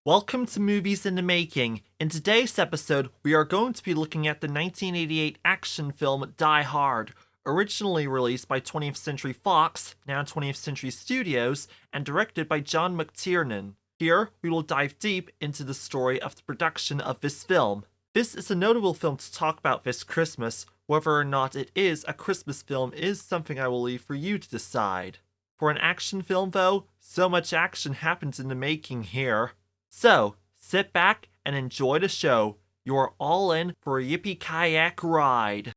Welcome to Movies in the Making. In today's episode, we are going to be looking at the 1988 action film Die Hard, originally released by 20th Century Fox, now 20th Century Studios, and directed by John McTiernan. Here, we will dive deep into the story of the production of this film. This is a notable film to talk about this Christmas. Whether or not it is a Christmas film is something I will leave for you to decide. For an action film, though, so much action happens in the making here. So, sit back and enjoy the show. You're all in for a yippee-kayak ride.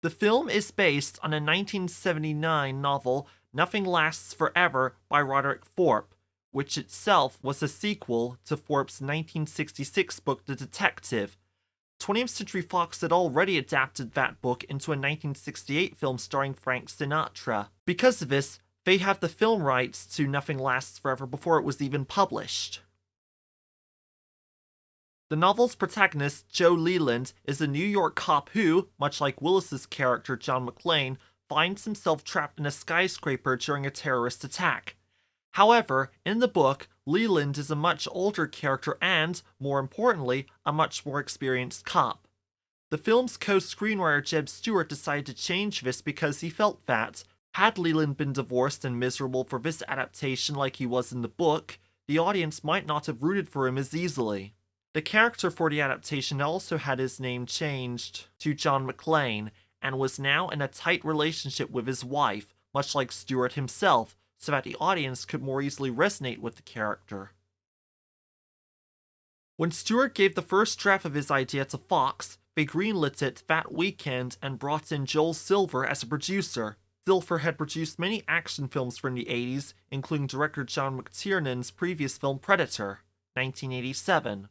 The film is based on a 1979 novel, Nothing Lasts Forever by Roderick Thorpe, which itself was a sequel to Thorpe's 1966 book The Detective. 20th Century Fox had already adapted that book into a 1968 film starring Frank Sinatra. Because of this, they have the film rights to Nothing Lasts Forever before it was even published. The novel's protagonist, Joe Leland, is a New York cop who, much like Willis's character John McClane, finds himself trapped in a skyscraper during a terrorist attack. However, in the book, Leland is a much older character and, more importantly, a much more experienced cop. The film's co-screenwriter Jeb Stewart decided to change this because he felt that, had Leland been divorced and miserable for this adaptation like he was in the book, the audience might not have rooted for him as easily. The character for the adaptation also had his name changed to John McClane, and was now in a tight relationship with his wife, much like Stewart himself, so that the audience could more easily resonate with the character. When Stewart gave the first draft of his idea to Fox, they greenlit it that weekend and brought in Joel Silver as a producer. Silver had produced many action films from the 80s, including director John McTiernan's previous film Predator, 1987.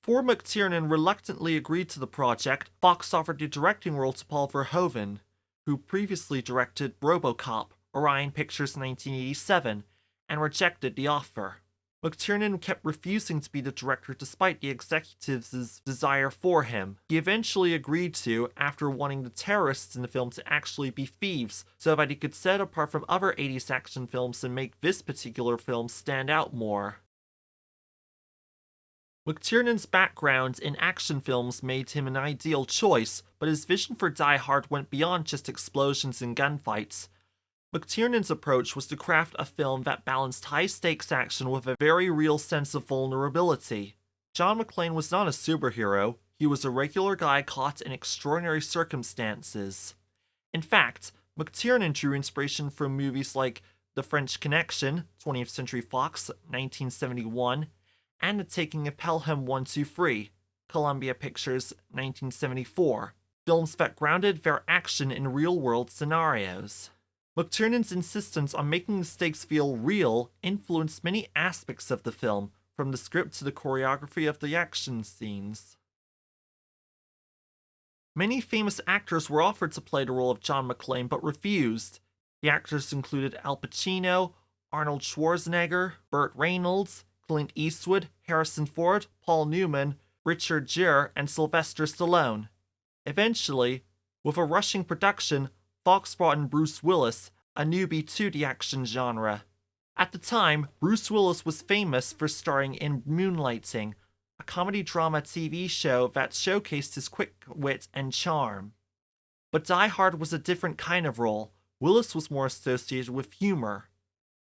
Before McTiernan reluctantly agreed to the project, Fox offered the directing role to Paul Verhoeven, who previously directed RoboCop, Orion Pictures 1987, and rejected the offer. McTiernan kept refusing to be the director despite the executives' desire for him. He eventually agreed to, after wanting the terrorists in the film to actually be thieves, so that he could set apart from other 80s action films and make this particular film stand out more. McTiernan's background in action films made him an ideal choice, but his vision for Die Hard went beyond just explosions and gunfights. McTiernan's approach was to craft a film that balanced high-stakes action with a very real sense of vulnerability. John McClane was not a superhero, he was a regular guy caught in extraordinary circumstances. In fact, McTiernan drew inspiration from movies like The French Connection, 20th Century Fox, 1971, and The Taking of Pelham 123, Columbia Pictures, 1974, films that grounded their action in real-world scenarios. McTiernan's insistence on making the stakes feel real influenced many aspects of the film, from the script to the choreography of the action scenes. Many famous actors were offered to play the role of John McClane but refused. The actors included Al Pacino, Arnold Schwarzenegger, Burt Reynolds, Clint Eastwood, Harrison Ford, Paul Newman, Richard Gere, and Sylvester Stallone. Eventually, with a rushing production, Fox brought in Bruce Willis, a newbie to the action genre. At the time, Bruce Willis was famous for starring in Moonlighting, a comedy-drama TV show that showcased his quick wit and charm. But Die Hard was a different kind of role. Willis was more associated with humor.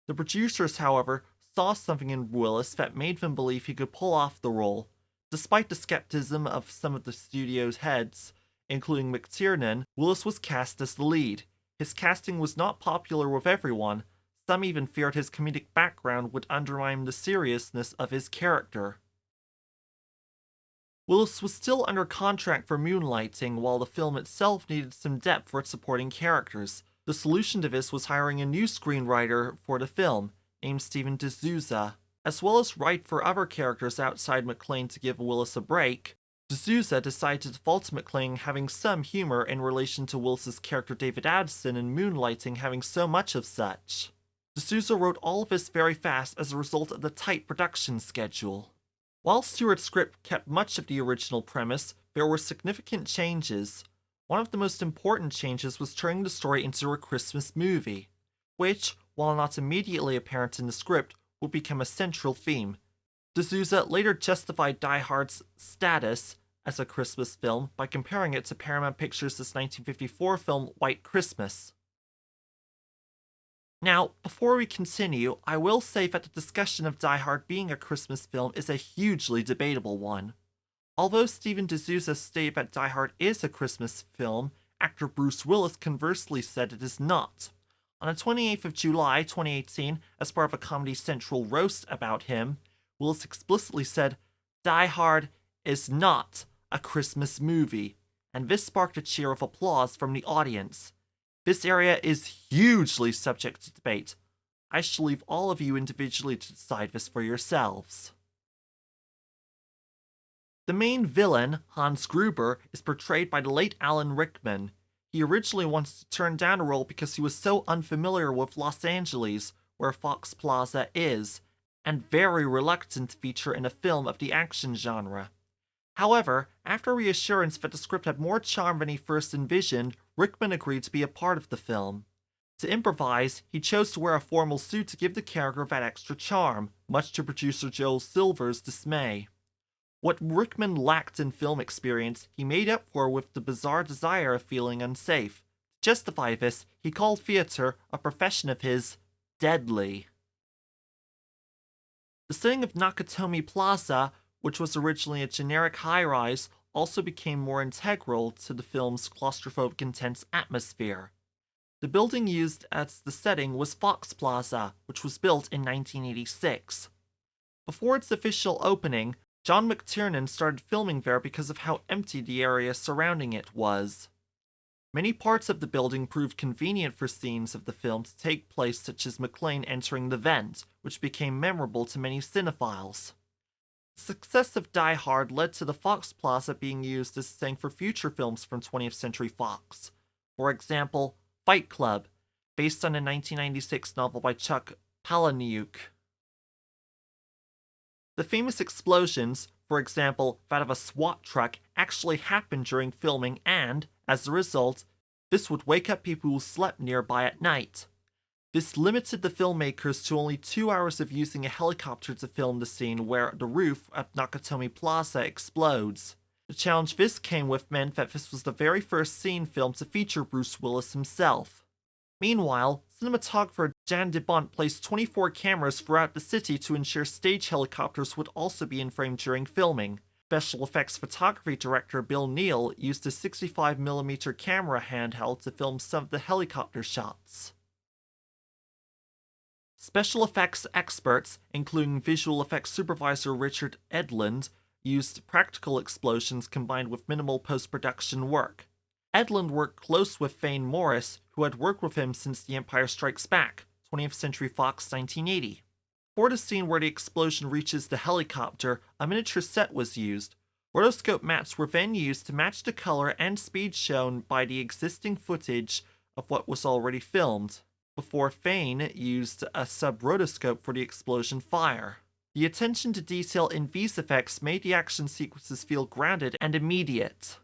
The producers, however, saw something in Willis that made them believe he could pull off the role. Despite the skepticism of some of the studio's heads, including McTiernan, Willis was cast as the lead. His casting was not popular with everyone. Some even feared his comedic background would undermine the seriousness of his character. Willis was still under contract for Moonlighting, while the film itself needed some depth for its supporting characters. The solution to this was hiring a new screenwriter for the film, named Steven D'Souza, as well as write for other characters outside McClane to give Willis a break. D'Souza decided to default to McClane having some humor in relation to Willis's character David Addison in Moonlighting having so much of such. D'Souza wrote all of this very fast as a result of the tight production schedule. While Stewart's script kept much of the original premise, there were significant changes. One of the most important changes was turning the story into a Christmas movie, which, while not immediately apparent in the script, would become a central theme. D'Souza later justified Die Hard's status as a Christmas film by comparing it to Paramount Pictures' 1954 film White Christmas. Now, before we continue, I will say that the discussion of Die Hard being a Christmas film is a hugely debatable one. Although Steven D'Souza stated that Die Hard is a Christmas film, actor Bruce Willis conversely said it is not. On the 28th of July 2018, as part of a Comedy Central roast about him, Willis explicitly said, "Die Hard is not a Christmas movie," and this sparked a cheer of applause from the audience. This area is hugely subject to debate. I shall leave all of you individually to decide this for yourselves. The main villain, Hans Gruber, is portrayed by the late Alan Rickman. He originally wanted to turn down a role because he was so unfamiliar with Los Angeles, where Fox Plaza is, and very reluctant to feature in a film of the action genre. However, after reassurance that the script had more charm than he first envisioned, Rickman agreed to be a part of the film. To improvise, he chose to wear a formal suit to give the character that extra charm, much to producer Joel Silver's dismay. What Rickman lacked in film experience, he made up for with the bizarre desire of feeling unsafe. To justify this, he called theater, a profession of his, deadly. The setting of Nakatomi Plaza, which was originally a generic high-rise, also became more integral to the film's claustrophobic intense atmosphere. The building used as the setting was Fox Plaza, which was built in 1986. Before its official opening, John McTiernan started filming there because of how empty the area surrounding it was. Many parts of the building proved convenient for scenes of the film to take place, such as McClane entering the vent, which became memorable to many cinephiles. The success of Die Hard led to the Fox Plaza being used as a setting for future films from 20th Century Fox. For example, Fight Club, based on a 1996 novel by Chuck Palahniuk. The famous explosions, for example that of a SWAT truck, actually happened during filming and, as a result, this would wake up people who slept nearby at night. This limited the filmmakers to only 2 hours of using a helicopter to film the scene where the roof at Nakatomi Plaza explodes. The challenge this came with meant that this was the very first scene filmed to feature Bruce Willis himself. Meanwhile, cinematographer Jan de Bont placed 24 cameras throughout the city to ensure stage helicopters would also be in frame during filming. Special effects photography director Bill Neal used a 65mm camera handheld to film some of the helicopter shots. Special effects experts, including visual effects supervisor Richard Edlund, used practical explosions combined with minimal post-production work. Edlund worked close with Fane Morris, who had worked with him since The Empire Strikes Back, 20th Century Fox 1980. For the scene where the explosion reaches the helicopter, a miniature set was used. Rotoscope mattes were then used to match the color and speed shown by the existing footage of what was already filmed, before Fane used a sub-rotoscope for the explosion fire. The attention to detail in these effects made the action sequences feel grounded and immediate.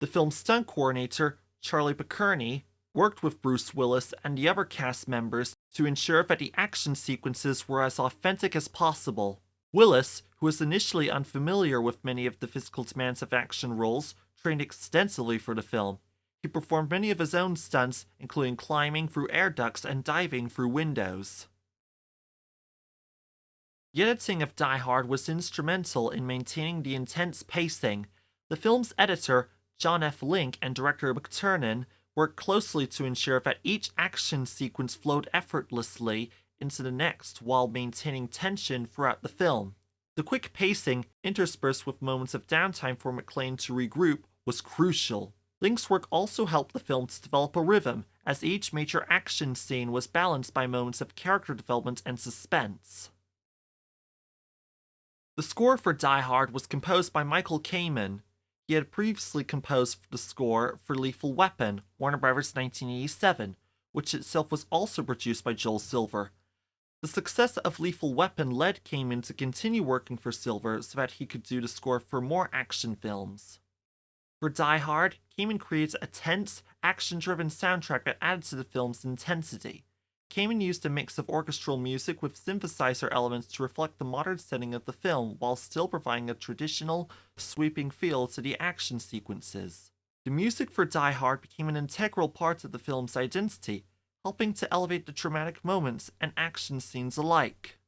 The film's stunt coordinator, Charlie Picerni, worked with Bruce Willis and the other cast members to ensure that the action sequences were as authentic as possible. Willis, who was initially unfamiliar with many of the physical demands of action roles, trained extensively for the film. He performed many of his own stunts, including climbing through air ducts and diving through windows. The editing of Die Hard was instrumental in maintaining the intense pacing. The film's editor, John F. Link, and director McTiernan worked closely to ensure that each action sequence flowed effortlessly into the next while maintaining tension throughout the film. The quick pacing, interspersed with moments of downtime for McClane to regroup, was crucial. Link's work also helped the film to develop a rhythm, as each major action scene was balanced by moments of character development and suspense. The score for Die Hard was composed by Michael Kamen. He had previously composed the score for Lethal Weapon, Warner Bros. 1987, which itself was also produced by Joel Silver. The success of Lethal Weapon led Kamen to continue working for Silver so that he could do the score for more action films. For Die Hard, Kamen created a tense, action-driven soundtrack that added to the film's intensity. Kamen used a mix of orchestral music with synthesizer elements to reflect the modern setting of the film while still providing a traditional, sweeping feel to the action sequences. The music for Die Hard became an integral part of the film's identity, helping to elevate the dramatic moments and action scenes alike.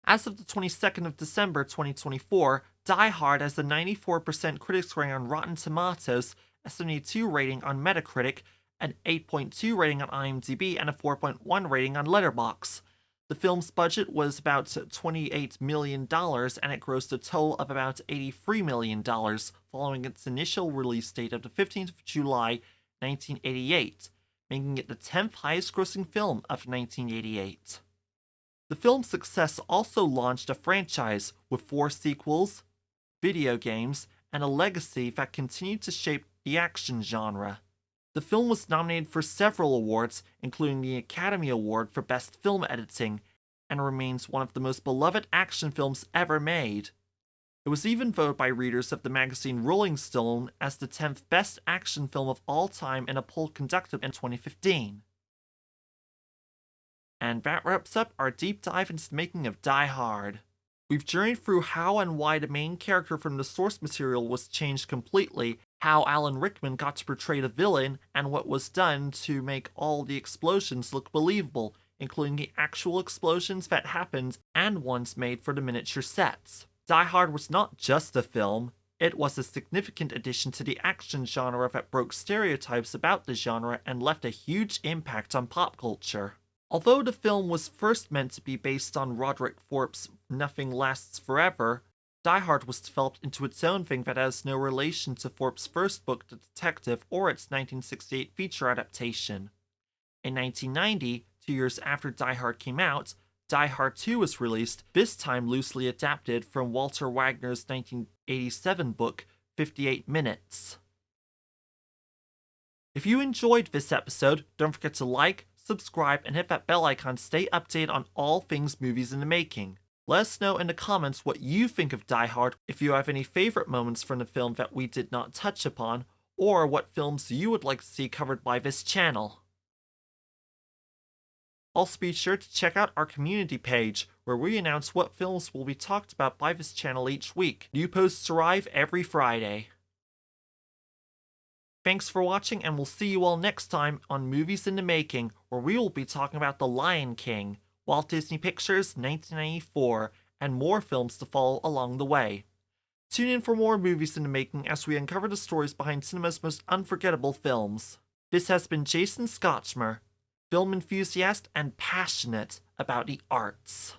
As of the 22nd of December 2024, Die Hard has a 94% critics rating on Rotten Tomatoes, a 72 rating on Metacritic, an 8.2 rating on IMDb, and a 4.1 rating on Letterboxd. The film's budget was about $28 million, and it grossed a total of about $83 million, following its initial release date of the 15th of July, 1988, making it the 10th highest-grossing film of 1988. The film's success also launched a franchise with 4 sequels, video games, and a legacy that continued to shape the action genre. The film was nominated for several awards, including the Academy Award for Best Film Editing, and remains one of the most beloved action films ever made. It was even voted by readers of the magazine Rolling Stone as the 10th best action film of all time in a poll conducted in 2015. And that wraps up our deep dive into the making of Die Hard. We've journeyed through how and why the main character from the source material was changed completely, how Alan Rickman got to portray the villain, and what was done to make all the explosions look believable, including the actual explosions that happened and ones made for the miniature sets. Die Hard was not just a film, it was a significant addition to the action genre that broke stereotypes about the genre and left a huge impact on pop culture. Although the film was first meant to be based on Roderick Thorpe's Nothing Lasts Forever, Die Hard was developed into its own thing that has no relation to Thorpe's first book, The Detective, or its 1968 feature adaptation. In 1990, 2 years after Die Hard came out, Die Hard 2 was released, this time loosely adapted from Walter Wagner's 1987 book, 58 Minutes. If you enjoyed this episode, don't forget to like, subscribe, and hit that bell icon to stay updated on all things movies in the making. Let us know in the comments what you think of Die Hard, if you have any favorite moments from the film that we did not touch upon, or what films you would like to see covered by this channel. Also be sure to check out our community page, where we announce what films will be talked about by this channel each week. New posts arrive every Friday. Thanks for watching, and we'll see you all next time on Movies in the Making, where we will be talking about The Lion King, Walt Disney Pictures 1994, and more films to follow along the way. Tune in for more Movies in the Making as we uncover the stories behind cinema's most unforgettable films. This has been Jason Scotchmer, film enthusiast and passionate about the arts.